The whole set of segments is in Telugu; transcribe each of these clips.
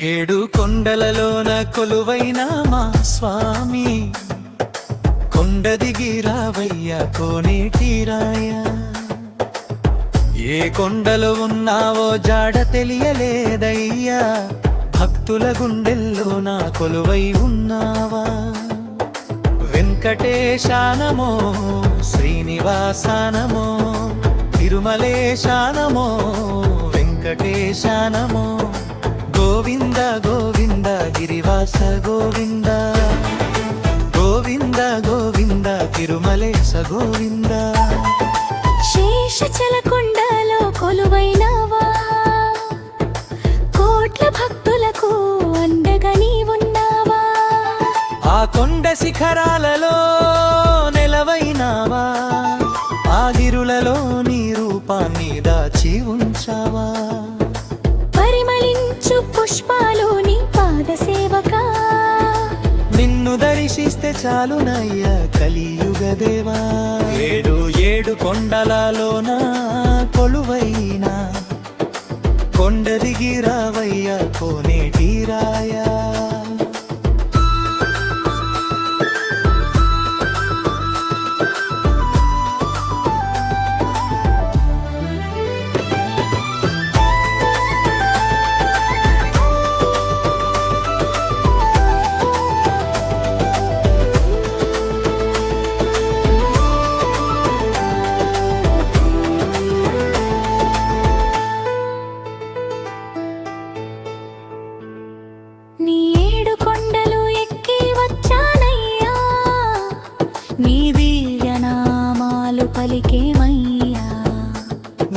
ఏడు కొండలలోన కొలువైన మా స్వామి, కొండ దిగి రావయ్యా కోనేటి రాయా. ఏ కొండలు ఉన్నావో జాడ తెలియలేదయ్యా, భక్తుల గుండెల్లో నా కొలువై ఉన్నావా. వెంకటేశానమో శ్రీనివాసానమో తిరుమలేశానమో వెంకటేశానమో, గోవింద గోవింద గిరివాస గోవింద, గోవింద గోవింద తిరుమలేశ గోవింద. శేషచలకొండలో కొలువైనవా, కోట్ల భక్తులకు అండగా నీవున్నావా. ఆ కొండ శిఖరాలలో నెలవైనావా, ఆ గిరులలో నీ రూపాన్ని దాచి ఉంచావా. పరిమళించు పుష్పాలు నీ పాద సేవకా, నిన్ను దర్శిస్తే చాలునయ్యా కలియుగ దేవా. ఏడు ఏడు కొండలలోన కొలువైనా, కొండ దిగి రావయ్యా కోనేటి రాయా. నీ ఏడు కొండలు ఎక్కి వచ్చానయ్యా, నీ దివ్యనామాలు పలికేమయ్యా.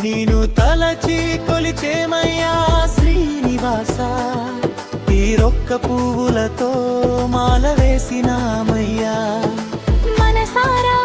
నేను తలచి కొలిచేమయ్యా శ్రీనివాస, ఈ రొక్క పువ్వులతో మాల వేసినామయ్యా. మనసారా